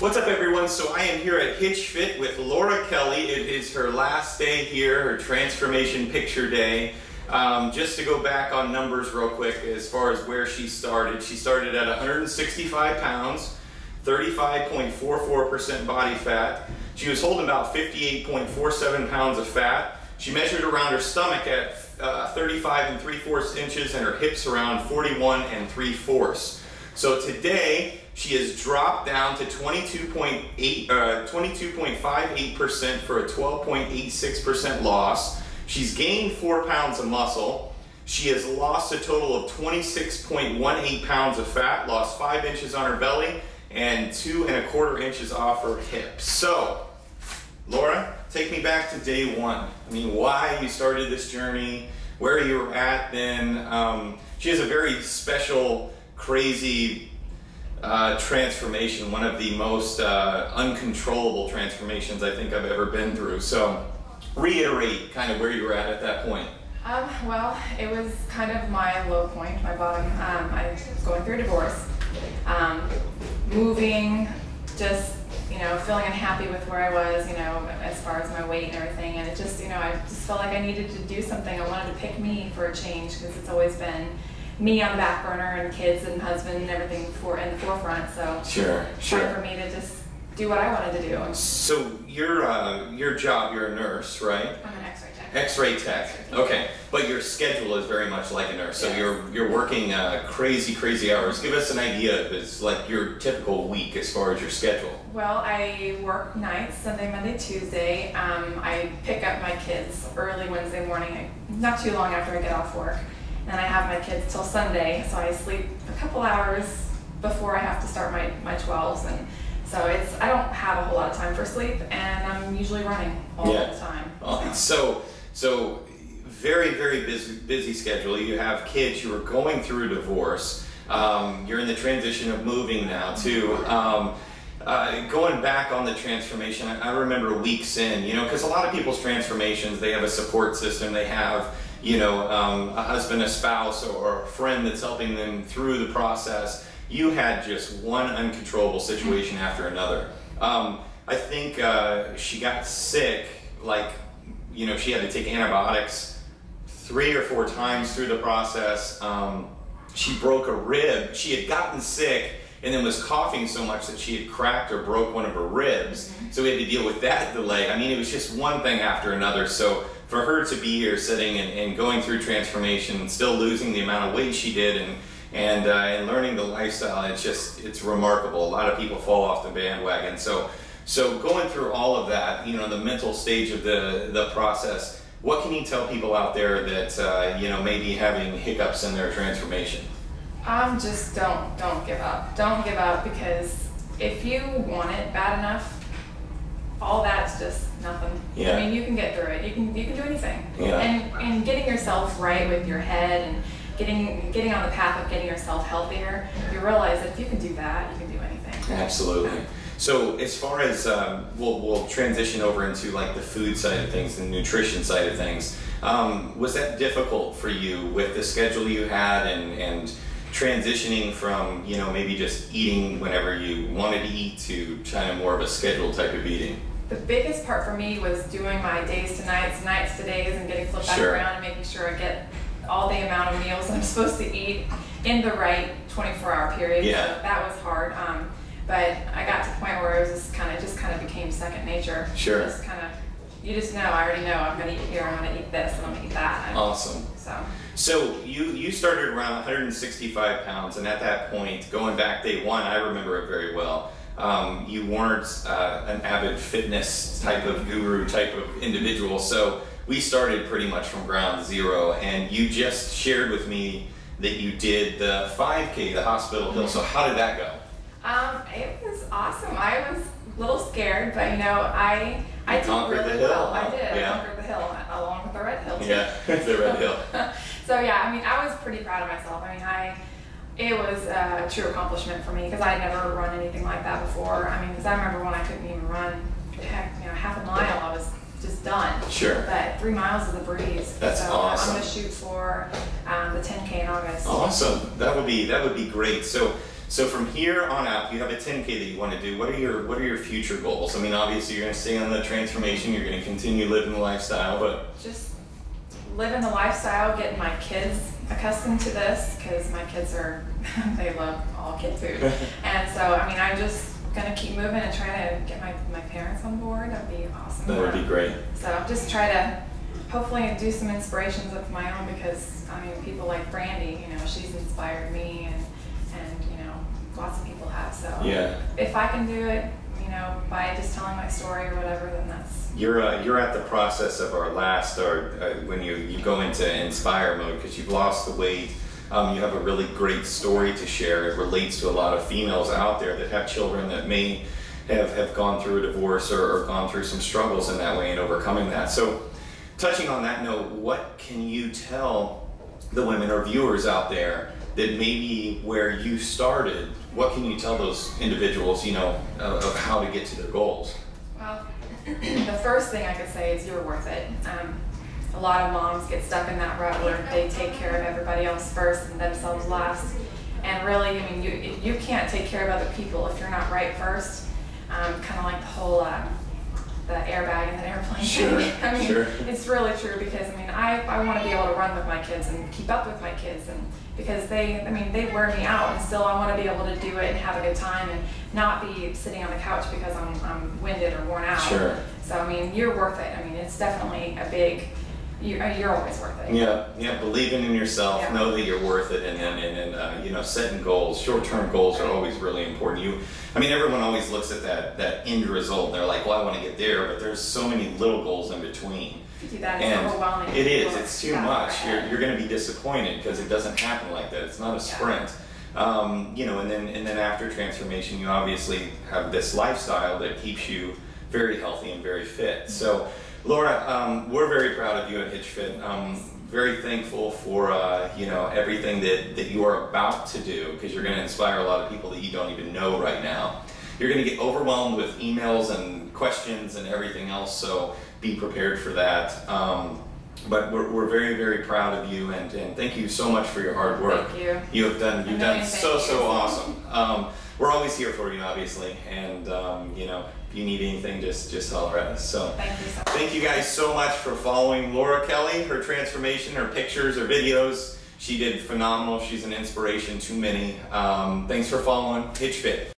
What's up, everyone? So I am here at Hitch Fit with Laura Kelly. It is her last day here, her transformation picture day. Just to go back on numbers real quick as far as where she started. She started at 165 pounds, 35.44% body fat. She was holding about 58.47 pounds of fat. She measured around her stomach at 35 3/4 inches and her hips around 41 3/4. So today, she has dropped down to 22.58% for a 12.86% loss. She's gained 4 pounds of muscle. She has lost a total of 26.18 pounds of fat, lost 5 inches on her belly, and 2 1/4 inches off her hips. So, Laura, take me back to day one. I mean, why you started this journey, where you were at then. She has a very special, crazy transformation, one of the most uncontrollable transformations I think I've ever been through. So reiterate kind of where you were at that point. Well, it was kind of my low point, my bottom. I was going through a divorce, moving, just, feeling unhappy with where I was, as far as my weight and everything. And it just, I just felt like I needed to do something. I wanted to pick me for a change because it's always been me on the back burner and kids and husband and everything in the forefront. So sure. Time for me to just do what I wanted to do. So your job, you're a nurse, right? I'm an X-ray tech. X-ray tech. Okay, but your schedule is very much like a nurse. So yes. you're working crazy hours. Give us an idea of it's like your typical week as far as your schedule. Well, I work nights, Sunday, Monday, Tuesday. I pick up my kids early Wednesday morning, not too long after I get off work. And I have my kids till Sunday, so I sleep a couple hours before I have to start my 12s, and so I don't have a whole lot of time for sleep, and I'm usually running all the time. So very busy schedule. You have kids. You are going through a divorce. You're in the transition of moving now too. Going back on the transformation, I remember weeks in, because a lot of people's transformations, they have a support system. They have a husband, a spouse, or a friend that's helping them through the process. You had just one uncontrollable situation after another. I think she got sick, she had to take antibiotics 3 or 4 times through the process. She broke a rib. She had gotten sick and then was coughing so much that she had cracked or broke one of her ribs. So we had to deal with that delay. I mean, it was just one thing after another. So for her to be here sitting and going through transformation, still losing the amount of weight she did and learning the lifestyle, it's remarkable. A lot of people fall off the bandwagon. So going through all of that, the mental stage of the process, what can you tell people out there that may be having hiccups in their transformation? Just don't give up. Don't give up, because if you want it bad enough, all that's just nothing. Yeah. I mean, you can get through it. You can do anything. Yeah. And getting yourself right with your head and getting on the path of getting yourself healthier, you realize that if you can do that, you can do anything. Absolutely. So as far as we'll transition over into like the food side of things, the nutrition side of things. Was that difficult for you with the schedule you had and transitioning from maybe just eating whenever you wanted to eat to kind of more of a scheduled type of eating? The biggest part for me was doing my days to nights, nights to days, and getting flipped back around and making sure I get all the amount of meals that I'm supposed to eat in the right 24-hour period. Yeah. So that was hard. But I got to the point where it was just kind of became second nature. Sure. You just know, I already know I'm going to eat here, I'm going to eat this, and I'm going to eat that. Awesome. So you started around 165 pounds, and at that point, going back day one, I remember it very well. You weren't an avid fitness type of guru type of individual, so we started pretty much from ground zero, and you just shared with me that you did the 5K, the Hospital Hill. So how did that go? It was awesome. I was a little scared, but I did really well. I did. Yeah. I conquered the hill along with the red hill too. Yeah, the red hill. So yeah, I was pretty proud of myself. It was a true accomplishment for me because I had never run anything like that before. Because I remember when I couldn't even run, half a mile, I was just done. Sure. But 3 miles is a breeze. That's awesome. I'm going to shoot for the 10K in August. Awesome. That would be great. So So from here on out, you have a 10K that you want to do. What are your future goals? I mean, obviously you're going to stay on the transformation. You're going to continue living the lifestyle, but just living the lifestyle, getting my kids accustomed to this, because my kids are they love all kid food, and so I mean I'm just gonna keep moving and try to get my parents on board. That'd be awesome. That would be great. So just try to hopefully do some inspirations of my own, because I mean people like Brandy, you know, she's inspired me, and you know, lots of people have. So yeah, if I can do it, you know, by just telling my story or whatever, then that's. You're at the process of our last, or when you go into inspire mode, because you've lost the weight. You have a really great story to share. It relates to a lot of females out there that have children that may have gone through a divorce or gone through some struggles in that way and overcoming that. So touching on that note, what can you tell the women or viewers out there that maybe where you started, what can you tell those individuals, you know, of how to get to their goals? Well, the first thing I could say is you're worth it. A lot of moms get stuck in that rut where they take care of everybody else first and themselves last. And really, I mean, you can't take care of other people if you're not right first. Kind of like the whole the airbag in an airplane thing. I mean, it's really true, because I mean, I want to be able to run with my kids and keep up with my kids, and because they wear me out, and still I want to be able to do it and have a good time and not be sitting on the couch because I'm winded or worn out. Sure. So I mean, you're worth it. I mean, it's definitely a big. You're always worth it. Yeah, believing in yourself, yeah. Know that you're worth it, and you know, setting goals. Short-term goals are always really important. I mean, everyone always looks at that end result, and they're like, well, I want to get there, but there's so many little goals in between. That is overwhelming. It is. It's too much. You're going to be disappointed because it doesn't happen like that. It's not a sprint. You know, and then after transformation, you obviously have this lifestyle that keeps you very healthy and very fit. So. Laura, we're very proud of you at Hitch Fit. Very thankful for you know, everything that you are about to do, because you're going to inspire a lot of people that you don't even know right now. You're going to get overwhelmed with emails and questions and everything else, so be prepared for that. But we're very, very proud of you, and thank you so much for your hard work. Thank you. You've done so awesome. We're always here for you, obviously, and you know, if you need anything, just holler at us. So thank you so much. Thank you guys so much for following Laura Kelly, her transformation, her pictures, her videos. She did phenomenal. She's an inspiration to many. Thanks for following Hitch Fit.